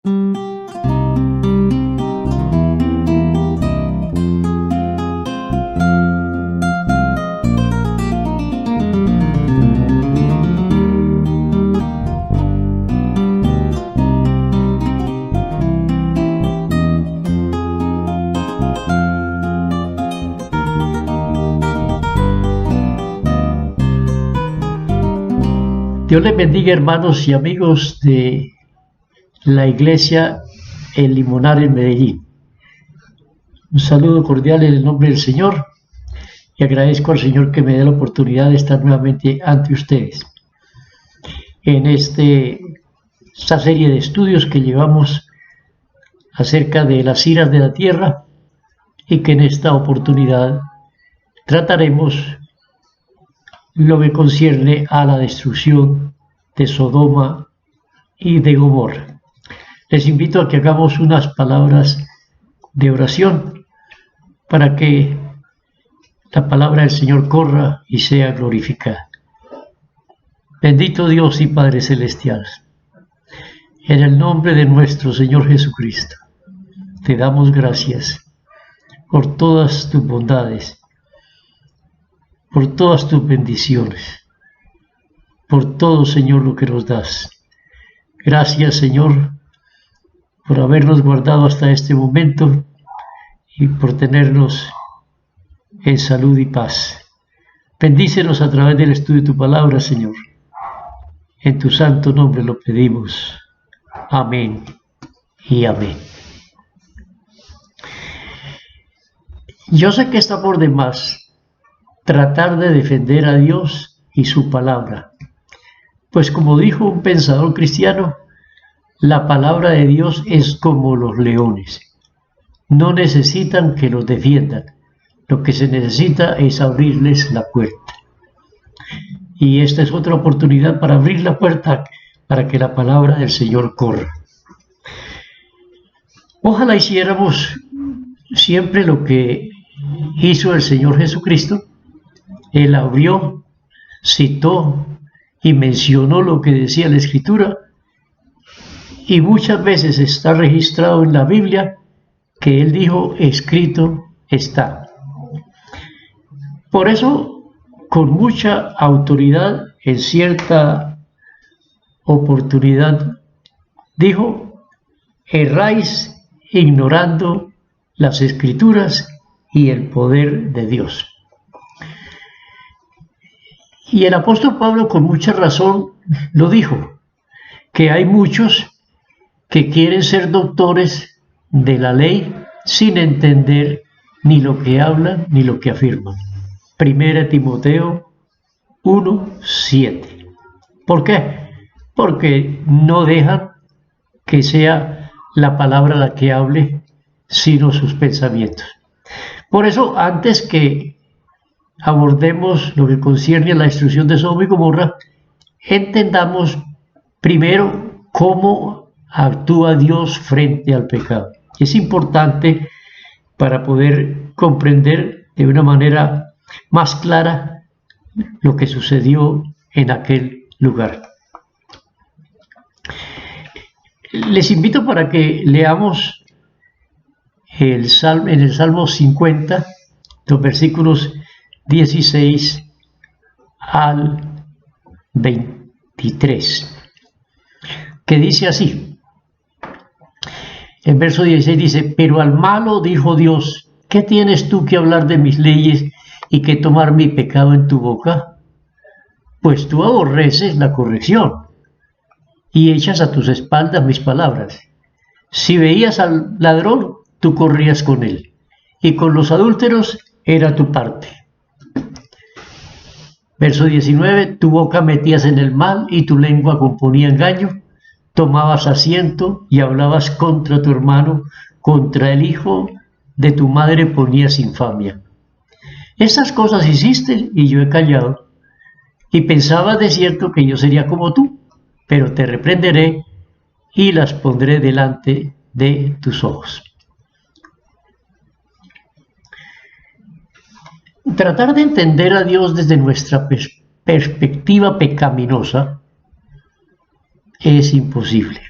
Dios les bendiga, hermanos y amigos de la iglesia El Limonar en Medellín. Un saludo cordial en el nombre del Señor y agradezco al Señor que me dé la oportunidad de estar nuevamente ante ustedes en esta serie de estudios que llevamos acerca de las iras de la tierra, y que en esta oportunidad trataremos lo que concierne a la destrucción de Sodoma y de Gomorra. Les invito a que hagamos unas palabras de oración para que la palabra del Señor corra y sea glorificada. Bendito Dios y Padre Celestial, en el nombre de nuestro Señor Jesucristo, te damos gracias por todas tus bondades, por todas tus bendiciones, por todo, Señor, lo que nos das. Gracias, Señor, por habernos guardado hasta este momento y por tenernos en salud y paz. Bendícenos a través del estudio de tu palabra, Señor. En tu santo nombre lo pedimos. Amén y amén. Yo sé que está por demás tratar de defender a Dios y su palabra, pues como dijo un pensador cristiano, la palabra de Dios es como los leones, no necesitan que los defiendan, lo que se necesita es abrirles la puerta. Y esta es otra oportunidad para abrir la puerta para que la palabra del Señor corra. Ojalá hiciéramos siempre lo que hizo el Señor Jesucristo. Él abrió, citó y mencionó lo que decía la Escritura, y muchas veces está registrado en la Biblia que Él dijo: escrito está. Por eso, con mucha autoridad, en cierta oportunidad, dijo: erráis ignorando las Escrituras y el poder de Dios. Y el apóstol Pablo con mucha razón lo dijo, que hay muchos que quieren ser doctores de la ley sin entender ni lo que hablan ni lo que afirman. 1 Timoteo 1:7. ¿Por qué? Porque no dejan que sea la palabra la que hable, sino sus pensamientos. Por eso, antes que abordemos lo que concierne a la destrucción de Sodoma y Gomorra, entendamos primero cómo actúa Dios frente al pecado. Es importante para poder comprender de una manera más clara lo que sucedió en aquel lugar. Les invito para que leamos en el Salmo 50, los versículos 16 al 23, que dice así. En verso 16 dice: pero al malo dijo Dios: ¿qué tienes tú que hablar de mis leyes y que tomar mi pecado en tu boca? Pues tú aborreces la corrección y echas a tus espaldas mis palabras. Si veías al ladrón, tú corrías con él, y con los adúlteros era tu parte. Verso 19: tu boca metías en el mal y tu lengua componía engaño. Tomabas asiento y hablabas contra tu hermano, contra el hijo de tu madre ponías infamia. Estas cosas hiciste y yo he callado, y pensabas de cierto que yo sería como tú, pero te reprenderé y las pondré delante de tus ojos. Tratar de entender a Dios desde nuestra perspectiva pecaminosa es imposible.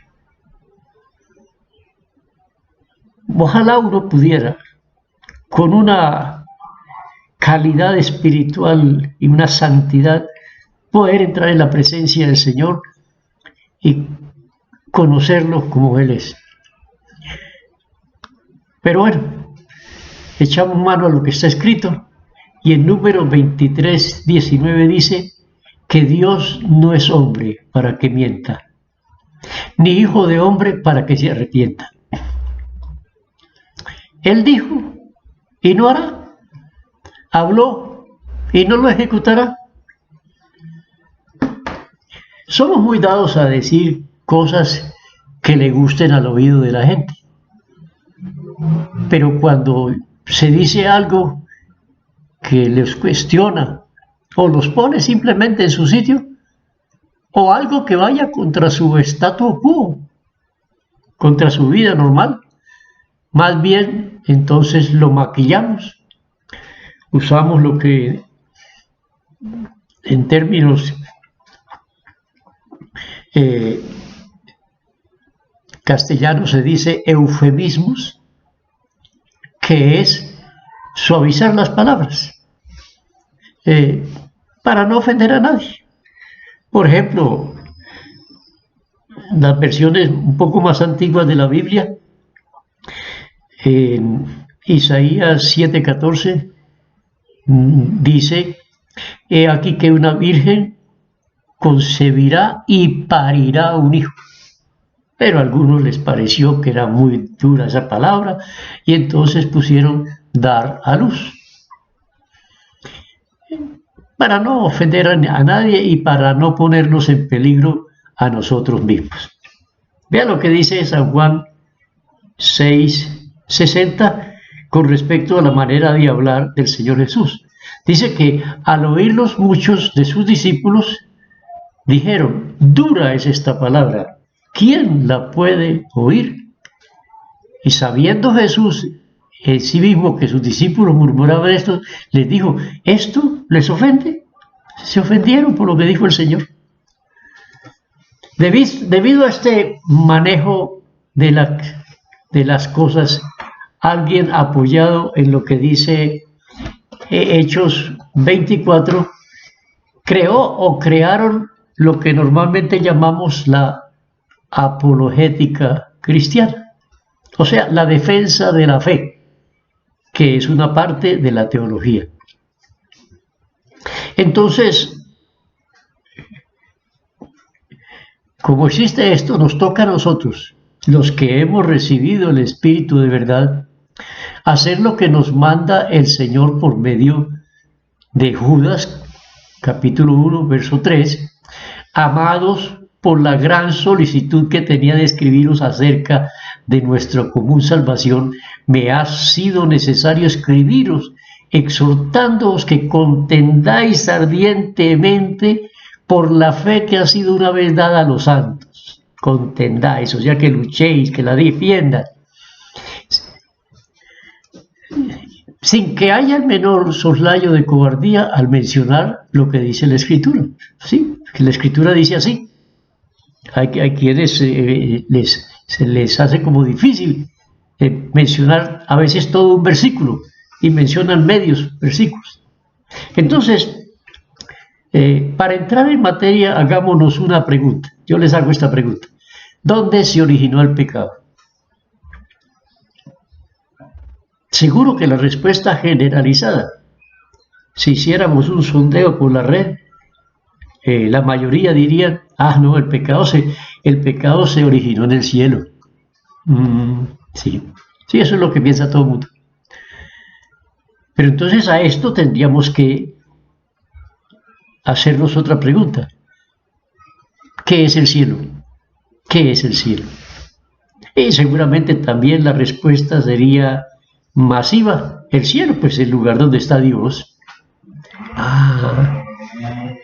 Ojalá uno pudiera, con una calidad espiritual y una santidad, poder entrar en la presencia del Señor y conocerlo como Él es. Pero bueno, echamos mano a lo que está escrito, y en Números 23:19 dice que Dios no es hombre para que mienta, ni hijo de hombre para que se arrepienta. Él dijo y no hará, habló y no lo ejecutará. Somos muy dados a decir cosas que le gusten al oído de la gente, pero cuando se dice algo que les cuestiona o los pone simplemente en su sitio, o algo que vaya contra su statu quo, contra su vida normal, más bien entonces lo maquillamos, usamos lo que en términos castellanos se dice eufemismos, que es suavizar las palabras para no ofender a nadie. Por ejemplo, las versiones un poco más antiguas de la Biblia, en Isaías 7:14 dice: he aquí que una virgen concebirá y parirá un hijo. Pero a algunos les pareció que era muy dura esa palabra y entonces pusieron dar a luz, para no ofender a nadie y para no ponernos en peligro a nosotros mismos. Vean lo que dice San Juan 6:60 con respecto a la manera de hablar del Señor Jesús. Dice que al oírlos muchos de sus discípulos dijeron: dura es esta palabra, ¿quién la puede oír? Y sabiendo Jesús en sí mismo que sus discípulos murmuraban esto, les dijo: ¿esto les ofende? Se ofendieron por lo que dijo el Señor. Debido a este manejo de las cosas, alguien apoyado en lo que dice Hechos 24, crearon lo que normalmente llamamos la apologética cristiana, o sea, la defensa de la fe, que es una parte de la teología. Entonces, como existe esto, nos toca a nosotros, los que hemos recibido el Espíritu de verdad, hacer lo que nos manda el Señor por medio de Judas, capítulo 1, verso 3, amados, por la gran solicitud que tenía de escribiros acerca de nuestra común salvación, me ha sido necesario escribiros, exhortándoos que contendáis ardientemente por la fe que ha sido una vez dada a los santos. Contendáis, o sea, que luchéis, que la defiendan, sin que haya el menor soslayo de cobardía al mencionar lo que dice la Escritura. Sí, que la Escritura dice así. Hay quienes se les hace como difícil mencionar a veces todo un versículo y mencionan medios versículos. Entonces, para entrar en materia, hagámonos una pregunta. Yo les hago esta pregunta: ¿dónde se originó el pecado? Seguro que la respuesta generalizada, si hiciéramos un sondeo por la red, la mayoría dirían: ah, no, el pecado se originó en el cielo. Sí, eso es lo que piensa todo el mundo. Pero entonces a esto tendríamos que hacernos otra pregunta: ¿qué es el cielo? ¿Qué es el cielo? Y seguramente también la respuesta sería masiva: el cielo, pues el lugar donde está Dios.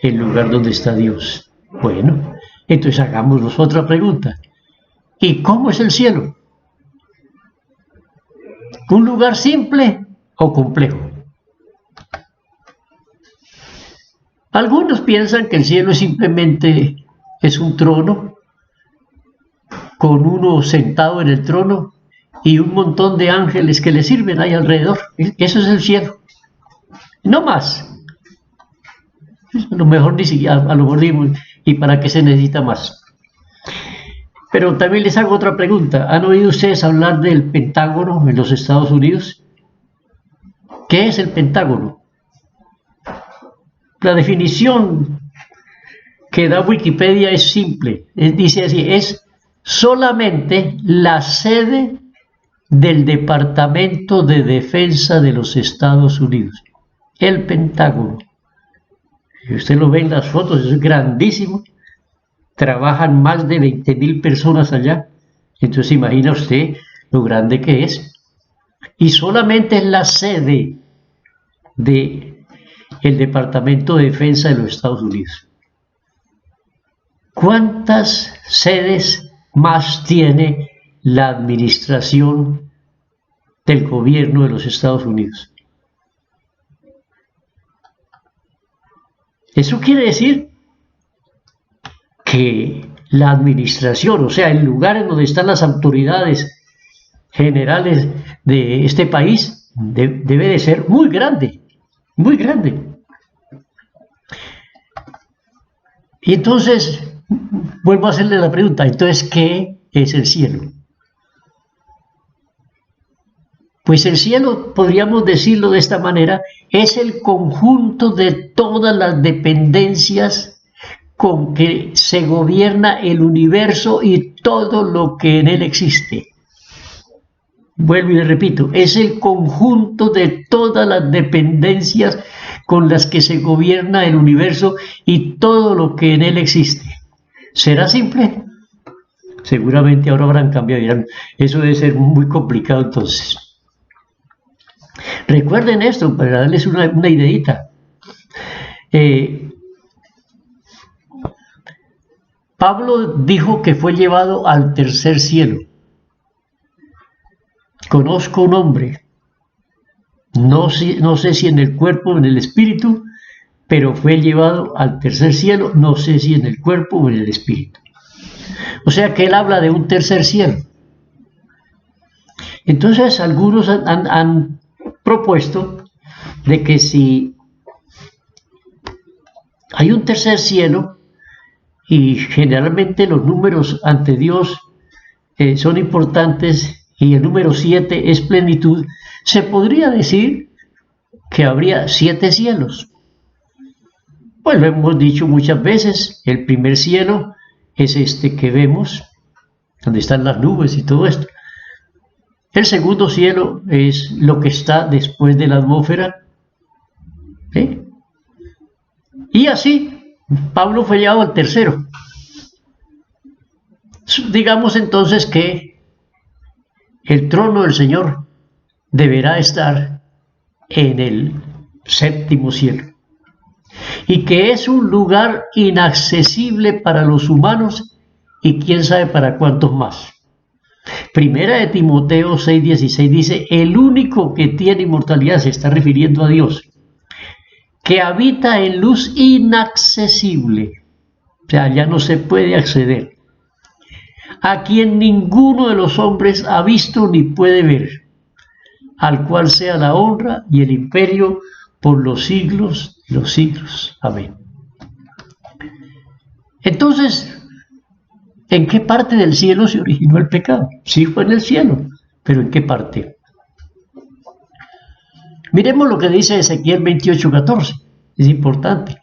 El lugar donde está Dios. Bueno, entonces hagámonos otra pregunta: ¿y cómo es el cielo? ¿Un lugar simple o complejo? Algunos piensan que el cielo simplemente es un trono, con uno sentado en el trono y un montón de ángeles que le sirven ahí alrededor. Eso es el cielo. No más. A lo mejor ni siquiera, a lo mejor digo, ¿y para qué se necesita más? Pero también les hago otra pregunta. ¿Han oído ustedes hablar del Pentágono en los Estados Unidos? ¿Qué es el Pentágono? La definición que da Wikipedia es simple. Dice así, es solamente la sede del Departamento de Defensa de los Estados Unidos. El Pentágono. Si usted lo ve en las fotos, es grandísimo. Trabajan más de 20,000 personas allá. Entonces imagina usted lo grande que es. Y solamente es la sede del Departamento de Defensa de los Estados Unidos. ¿Cuántas sedes más tiene la administración del gobierno de los Estados Unidos? Eso quiere decir que la administración, o sea, el lugar en donde están las autoridades generales de este país, debe de ser muy grande, muy grande. Y entonces, vuelvo a hacerle la pregunta, entonces, ¿qué es el cielo? Pues el cielo, podríamos decirlo de esta manera, es el conjunto de todas las dependencias con que se gobierna el universo y todo lo que en él existe. Vuelvo y repito, es el conjunto de todas las dependencias con las que se gobierna el universo y todo lo que en él existe. ¿Será simple? Seguramente ahora habrán cambiado y dirán, eso debe ser muy complicado entonces. Recuerden esto para darles una ideita. Pablo dijo que fue llevado al tercer cielo. Conozco un hombre, no sé si en el cuerpo o en el espíritu, pero fue llevado al tercer cielo, no sé si en el cuerpo o en el espíritu. O sea que él habla de un tercer cielo. Entonces algunos han propuesto de que si hay un tercer cielo, y generalmente los números ante Dios son importantes, y el número 7 es plenitud, se podría decir que habría 7 cielos. Pues lo hemos dicho muchas veces, el primer cielo es este que vemos, donde están las nubes y todo esto. El segundo cielo es lo que está después de la atmósfera. ¿Sí? Y así, Pablo fue llevado al tercero. Digamos entonces que el trono del Señor deberá estar en el séptimo cielo. Y que es un lugar inaccesible para los humanos y quién sabe para cuántos más. Primera de Timoteo 6:16 dice, el único que tiene inmortalidad, se está refiriendo a Dios, que habita en luz inaccesible, o sea, ya no se puede acceder, a quien ninguno de los hombres ha visto ni puede ver, al cual sea la honra y el imperio por los siglos de los siglos. Amén. Entonces, ¿en qué parte del cielo se originó el pecado? Sí fue en el cielo, pero ¿en qué parte? Miremos lo que dice Ezequiel 28:14, es importante.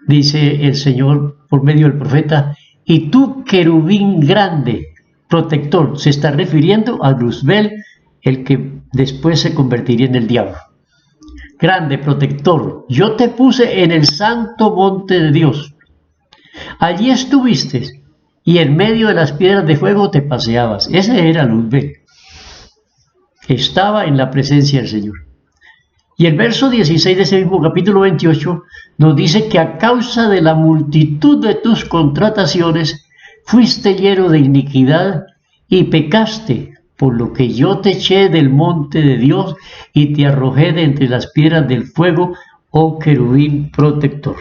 Dice el Señor por medio del profeta, y tú, querubín grande, protector, se está refiriendo a Luzbel, el que después se convertiría en el diablo. Grande, protector, yo te puse en el santo monte de Dios. Allí estuviste, y en medio de las piedras de fuego te paseabas. Ese era Luzbel. Estaba en la presencia del Señor. Y el verso 16 de ese mismo capítulo 28 nos dice que a causa de la multitud de tus contrataciones fuiste lleno de iniquidad y pecaste, por lo que yo te eché del monte de Dios y te arrojé de entre las piedras del fuego, oh querubín protector.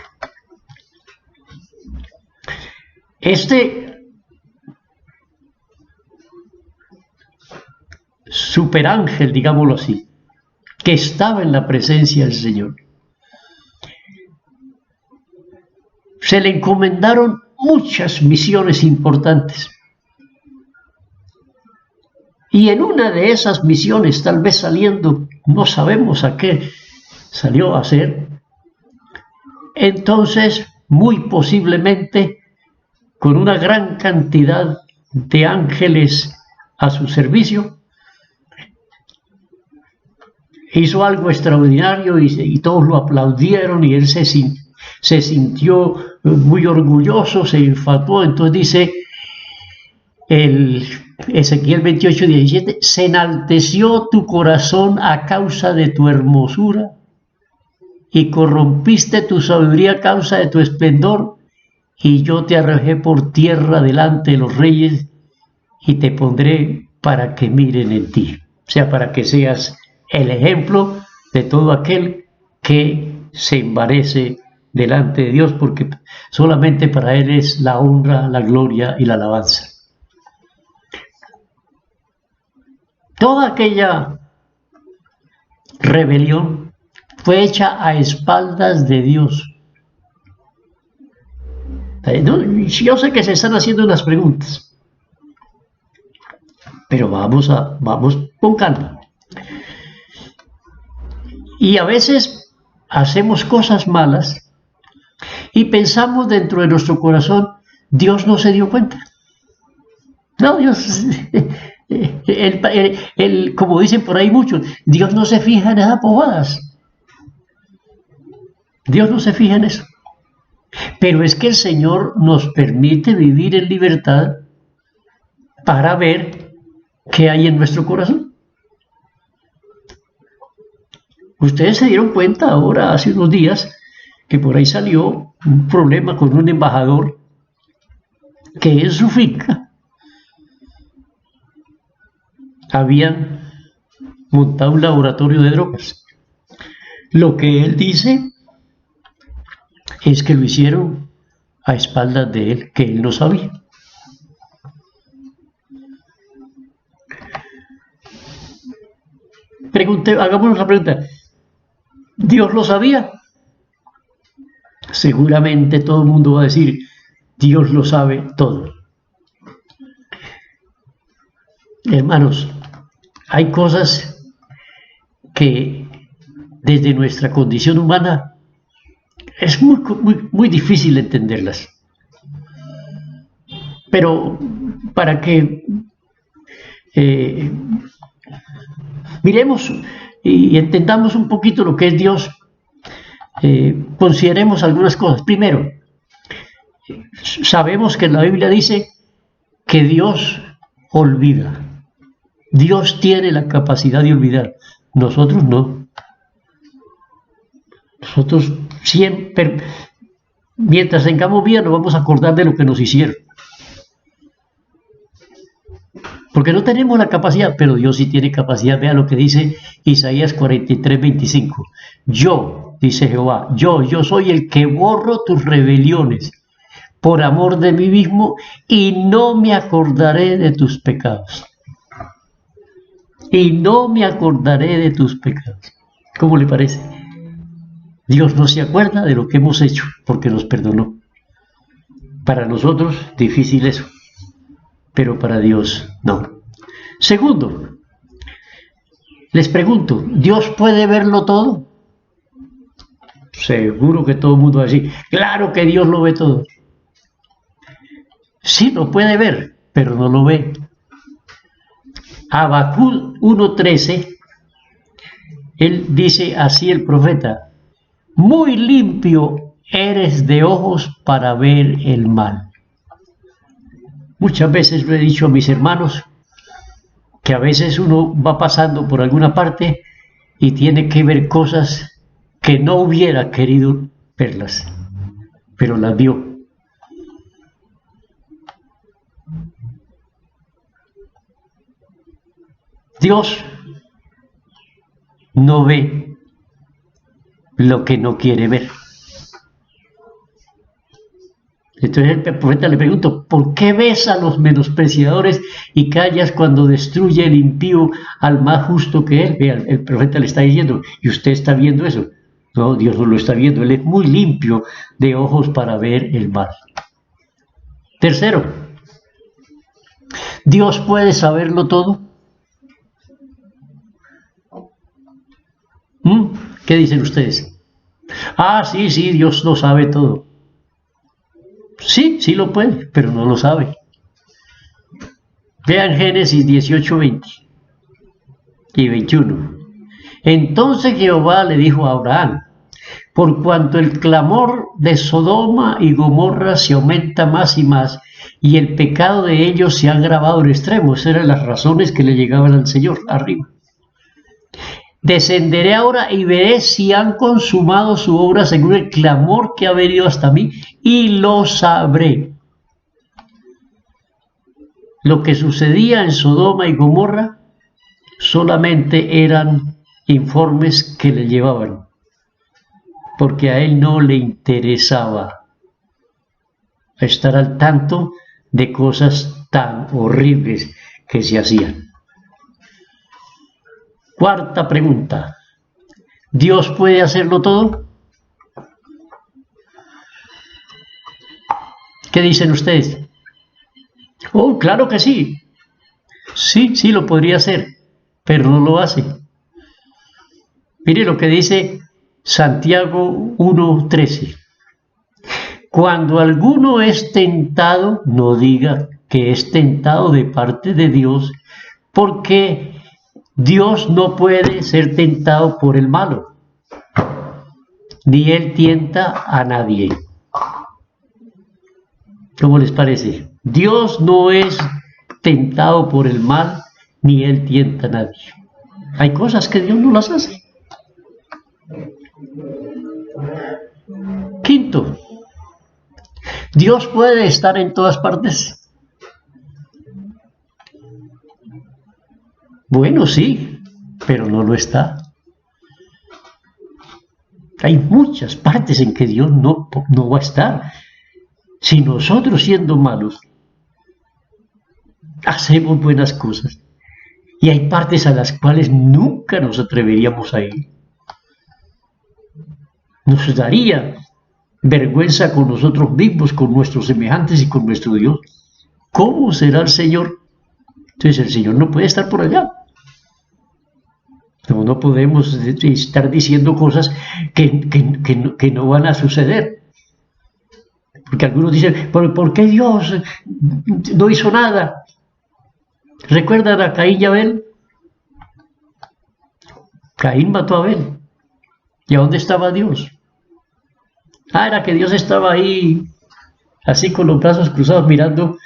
superángel, digámoslo así, que estaba en la presencia del Señor. Se le encomendaron muchas misiones importantes. Y en una de esas misiones, tal vez saliendo, no sabemos a qué salió a hacer, entonces, muy posiblemente, con una gran cantidad de ángeles a su servicio, hizo algo extraordinario y todos lo aplaudieron y él se sintió muy orgulloso, se infatuó. Entonces dice el Ezequiel 28:17, se enalteció tu corazón a causa de tu hermosura y corrompiste tu sabiduría a causa de tu esplendor, y yo te arrojé por tierra delante de los reyes y te pondré para que miren en ti. O sea, para que seas el ejemplo de todo aquel que se envanece delante de Dios, porque solamente para Él es la honra, la gloria y la alabanza. Toda aquella rebelión fue hecha a espaldas de Dios. Yo sé que se están haciendo unas preguntas, pero vamos con calma. Y a veces hacemos cosas malas y pensamos dentro de nuestro corazón, Dios no se dio cuenta. No, Dios, como dicen por ahí muchos, Dios no se fija en esas bobadas. Dios no se fija en eso. Pero es que el Señor nos permite vivir en libertad para ver qué hay en nuestro corazón. Ustedes se dieron cuenta ahora, hace unos días, que por ahí salió un problema con un embajador que en su finca habían montado un laboratorio de drogas. Lo que él dice es que lo hicieron a espaldas de él, que él no sabía. Hagámonos la pregunta, ¿Dios lo sabía? Seguramente todo el mundo va a decir, Dios lo sabe todo. Hermanos, hay cosas que desde nuestra condición humana es muy difícil entenderlas. Pero para que miremos y entendamos un poquito lo que es Dios, consideremos algunas cosas. Primero, sabemos que la Biblia dice que Dios olvida. Dios tiene la capacidad de olvidar. Nosotros no. Nosotros siempre, mientras tengamos vida, nos vamos a acordar de lo que nos hicieron. Porque no tenemos la capacidad, pero Dios sí tiene capacidad. Vea lo que dice Isaías 43:25. Yo, dice Jehová, yo soy el que borro tus rebeliones por amor de mí mismo y no me acordaré de tus pecados. Y no me acordaré de tus pecados. ¿Cómo le parece? Dios no se acuerda de lo que hemos hecho porque nos perdonó. Para nosotros, difícil eso, pero para Dios no. Segundo, les pregunto, ¿Dios puede verlo todo? Seguro que todo el mundo va a decir, claro que Dios lo ve todo. Sí, lo puede ver, pero no lo ve. Habacuc 1:13, él dice así el profeta, muy limpio eres de ojos para ver el mal. Muchas veces lo he dicho a mis hermanos, que a veces uno va pasando por alguna parte y tiene que ver cosas que no hubiera querido verlas, pero las vio. Dios no ve lo que no quiere ver. Entonces el profeta le pregunta, ¿por qué ves a los menospreciadores y callas cuando destruye el impío al más justo que él? Vean, el profeta le está diciendo, ¿y usted está viendo eso? No, Dios no lo está viendo, Él es muy limpio de ojos para ver el mal. Tercero, ¿Dios puede saberlo todo? ¿Qué dicen ustedes? Ah, sí, Dios lo sabe todo. Sí lo puede, pero no lo sabe. Vean Génesis 18, 20 y 21. Entonces Jehová le dijo a Abraham, por cuanto el clamor de Sodoma y Gomorra se aumenta más y más, y el pecado de ellos se ha agravado en extremo. Esas eran las razones que le llegaban al Señor arriba. Descenderé ahora y veré si han consumado su obra según el clamor que ha venido hasta mí, y lo sabré. Lo que sucedía en Sodoma y Gomorra solamente eran informes que le llevaban, porque a él no le interesaba estar al tanto de cosas tan horribles que se hacían. Cuarta pregunta, ¿Dios puede hacerlo todo? ¿Qué dicen ustedes? Oh, claro que sí. Sí lo podría hacer, pero no lo hace. Mire lo que dice Santiago 1:13. Cuando alguno es tentado, no diga que es tentado de parte de Dios, porque Dios no puede ser tentado por el malo, ni Él tienta a nadie. ¿Cómo les parece? Dios no es tentado por el mal, ni Él tienta a nadie. Hay cosas que Dios no las hace. Quinto, ¿Dios puede estar en todas partes? Bueno, sí, pero no lo está. Hay muchas partes en que Dios no va a estar. Si nosotros, siendo malos, hacemos buenas cosas, y hay partes a las cuales nunca nos atreveríamos a ir. Nos daría vergüenza con nosotros mismos, con nuestros semejantes y con nuestro Dios. ¿Cómo será el Señor? Entonces el Señor no puede estar por allá. No podemos estar diciendo cosas que no van a suceder. Porque algunos dicen, ¿por qué Dios no hizo nada? ¿Recuerdan a Caín y Abel? Caín mató a Abel. ¿Y a dónde estaba Dios? Era que Dios estaba ahí, así con los brazos cruzados, mirando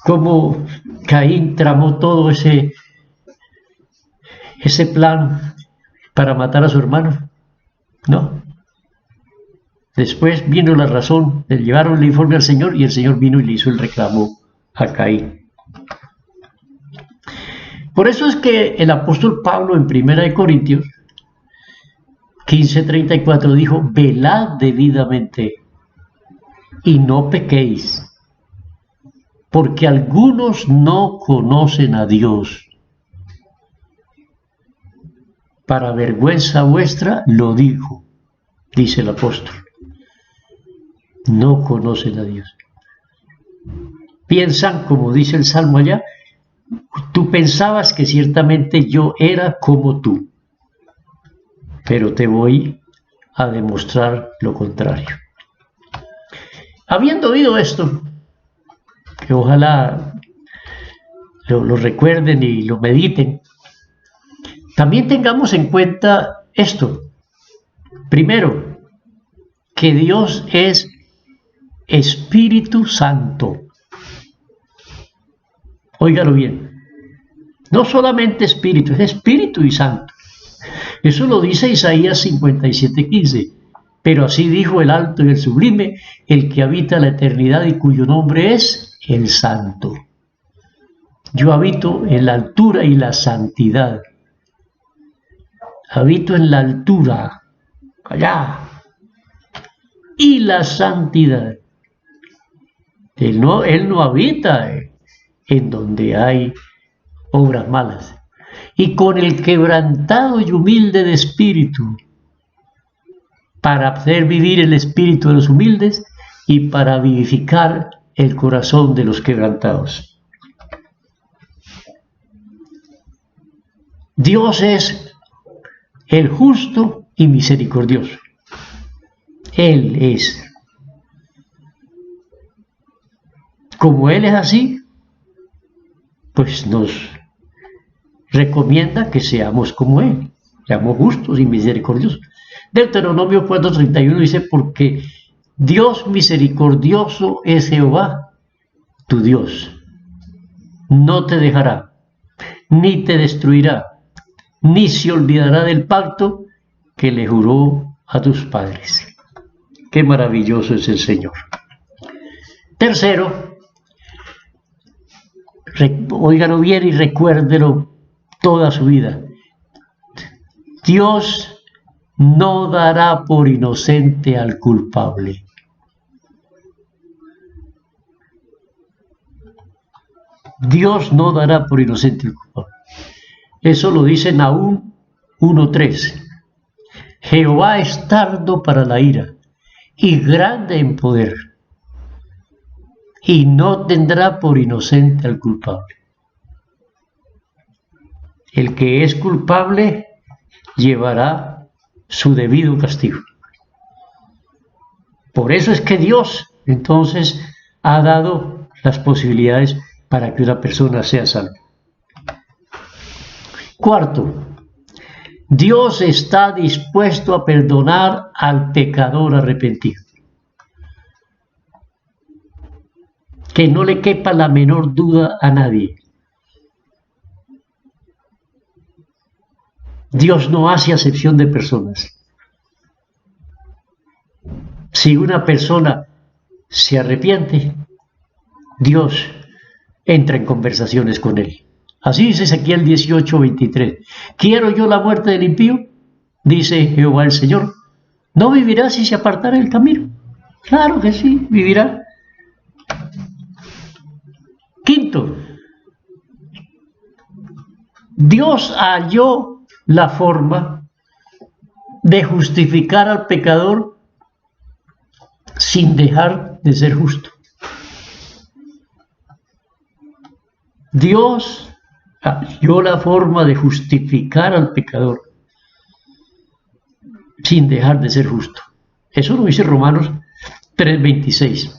cómo Caín tramó todo ese plan para matar a su hermano. No. Después vino la razón, le llevaron el informe al Señor y el Señor vino y le hizo el reclamo a Caín. Por eso es que el apóstol Pablo en 1 Corintios 15:34 dijo, velad debidamente y no pequéis, porque algunos no conocen a Dios. Para vergüenza vuestra lo dijo, dice el apóstol. No conocen a Dios. Piensan, como dice el Salmo allá, tú pensabas que ciertamente yo era como tú, pero te voy a demostrar lo contrario. Habiendo oído esto, que ojalá lo recuerden y lo mediten, también tengamos en cuenta esto. Primero, que Dios es Espíritu Santo. Óigalo bien. No solamente Espíritu, es Espíritu y Santo. Eso lo dice Isaías 57:15. Pero así dijo el alto y el sublime, el que habita la eternidad y cuyo nombre es el Santo. Yo habito en la altura y la santidad. Habito en la altura, allá, y la santidad. Él no habita en donde hay obras malas. Y con el quebrantado y humilde de espíritu, para hacer vivir el espíritu de los humildes y para vivificar el corazón de los quebrantados. Dios es el justo y misericordioso. Él es. Como Él es así, pues nos recomienda que seamos como Él, seamos justos y misericordiosos. Deuteronomio 4:31 dice, porque Dios misericordioso es Jehová, tu Dios. No te dejará, ni te destruirá, ni se olvidará del pacto que le juró a tus padres. Qué maravilloso es el Señor. Tercero, óigalo bien y recuérdelo toda su vida. Dios no dará por inocente al culpable. Dios no dará por inocente al culpable. Eso lo dice Nahum 1:3. Jehová es tardo para la ira y grande en poder, y no tendrá por inocente al culpable. El que es culpable llevará su debido castigo. Por eso es que Dios entonces ha dado las posibilidades para que una persona sea salva. Cuarto, Dios está dispuesto a perdonar al pecador arrepentido. Que no le quepa la menor duda a nadie. Dios no hace acepción de personas. Si una persona se arrepiente, Dios entra en conversaciones con él. Así dice Ezequiel 18:23. ¿Quiero yo la muerte del impío? Dice Jehová el Señor. ¿No vivirá si se apartara del camino? Claro que sí, vivirá. Quinto, Dios halló la forma de justificar al pecador sin dejar de ser justo. Dios halló la forma de justificar al pecador sin dejar de ser justo. Eso lo dice Romanos 3:26.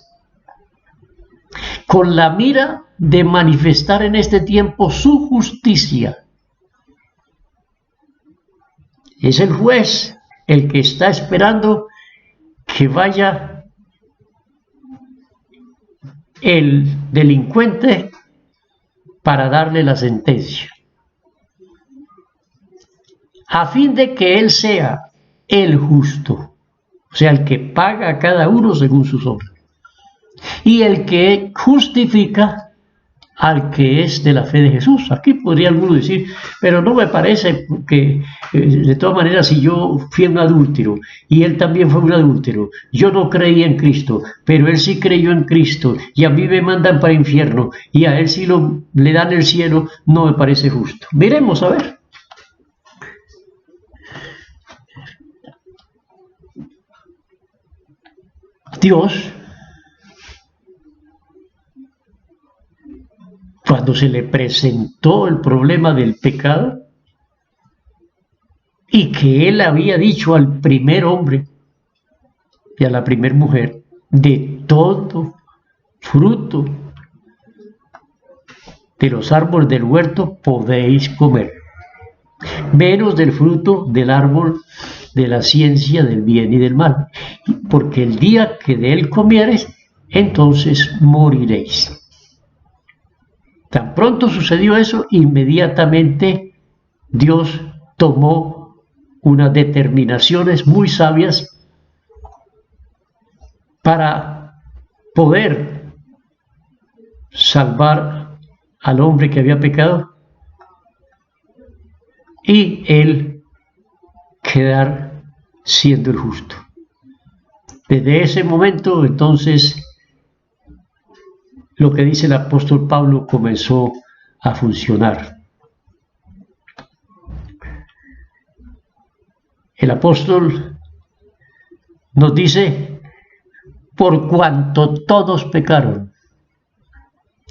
Con la mira de manifestar en este tiempo su justicia. Es el juez el que está esperando que vaya el delincuente para darle la sentencia, a fin de que él sea el justo, o sea, el que paga a cada uno según sus obras, y el que justifica al que es de la fe de Jesús. Aquí podría alguno decir, pero no me parece que, de todas maneras, si yo fui un adúltero y él también fue un adúltero, yo no creía en Cristo, pero él sí creyó en Cristo y a mí me mandan para el infierno y a él sí le dan el cielo, no me parece justo. Miremos a ver. Dios, cuando se le presentó el problema del pecado y que él había dicho al primer hombre y a la primer mujer, de todo fruto de los árboles del huerto podéis comer, menos del fruto del árbol de la ciencia del bien y del mal, porque el día que de él comiereis, entonces moriréis. Tan pronto sucedió eso, inmediatamente Dios tomó unas determinaciones muy sabias para poder salvar al hombre que había pecado y él quedar siendo el justo. Desde ese momento, entonces, lo que dice el apóstol Pablo comenzó a funcionar. El apóstol nos dice: por cuanto todos pecaron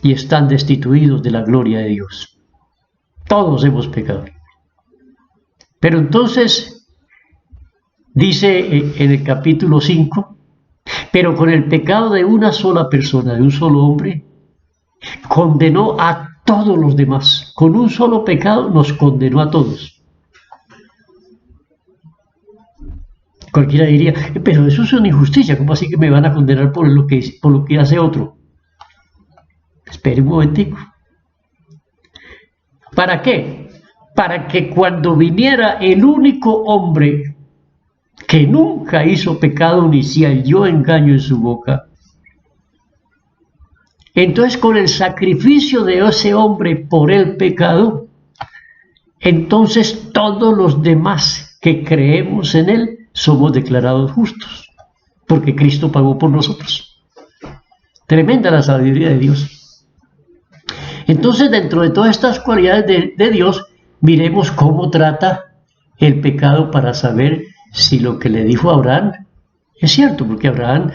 y están destituidos de la gloria de Dios. Todos hemos pecado. Pero entonces dice en el capítulo 5, pero con el pecado de una sola persona, de un solo hombre, condenó a todos los demás. Con un solo pecado nos condenó a todos. Cualquiera diría: pero eso es una injusticia, ¿cómo así que me van a condenar por lo que hace otro? Espere un momentico. ¿Para qué? Para que cuando viniera el único hombre que nunca hizo pecado ni se halló engaño en su boca, entonces con el sacrificio de ese hombre por el pecado, entonces todos los demás que creemos en él somos declarados justos, porque Cristo pagó por nosotros. Tremenda la sabiduría de Dios. Entonces, dentro de todas estas cualidades de Dios, miremos cómo trata el pecado para saber si lo que le dijo a Abraham es cierto, porque Abraham,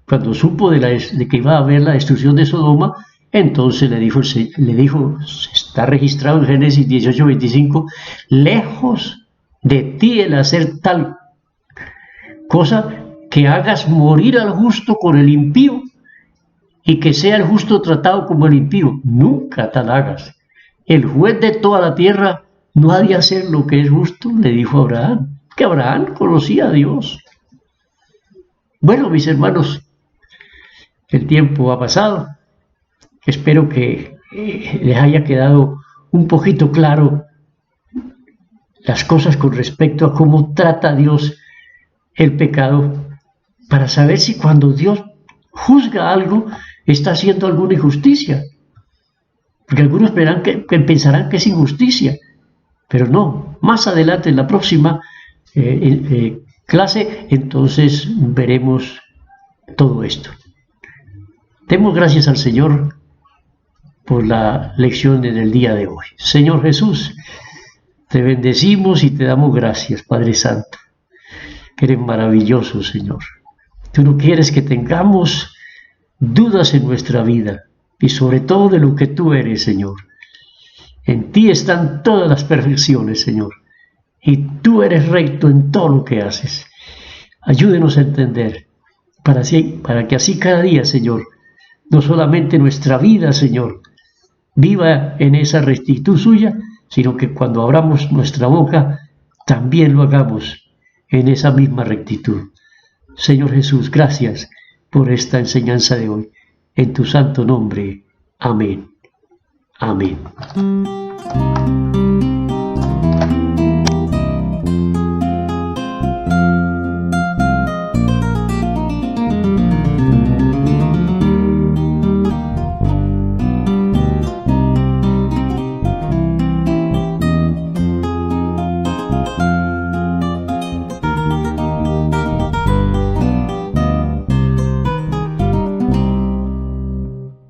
cuando supo de que iba a haber la destrucción de Sodoma, entonces le dijo, está registrado en Génesis 18:25, lejos de ti el hacer tal cosa que hagas morir al justo con el impío y que sea el justo tratado como el impío. Nunca tal hagas. El juez de toda la tierra no ha de hacer lo que es justo, le dijo a Abraham, que Abraham conocía a Dios. Bueno, mis hermanos, el tiempo ha pasado. Espero que les haya quedado un poquito claro las cosas con respecto a cómo trata Dios el pecado, para saber si cuando Dios juzga algo está haciendo alguna injusticia. Porque algunos pensarán que es injusticia, pero no. Más adelante, en la próxima clase, entonces veremos todo esto. Demos gracias al Señor por la lección del día de hoy. Señor Jesús, te bendecimos y te damos gracias, Padre Santo. Eres maravilloso, Señor. Tú no quieres que tengamos dudas en nuestra vida y sobre todo de lo que tú eres, Señor. En ti están todas las perfecciones, Señor, y tú eres recto en todo lo que haces. Ayúdenos a entender para que así cada día, Señor, no solamente nuestra vida, Señor, viva en esa rectitud suya, sino que cuando abramos nuestra boca también lo hagamos en esa misma rectitud. Señor Jesús, gracias por esta enseñanza de hoy. En tu santo nombre. Amén. Amén.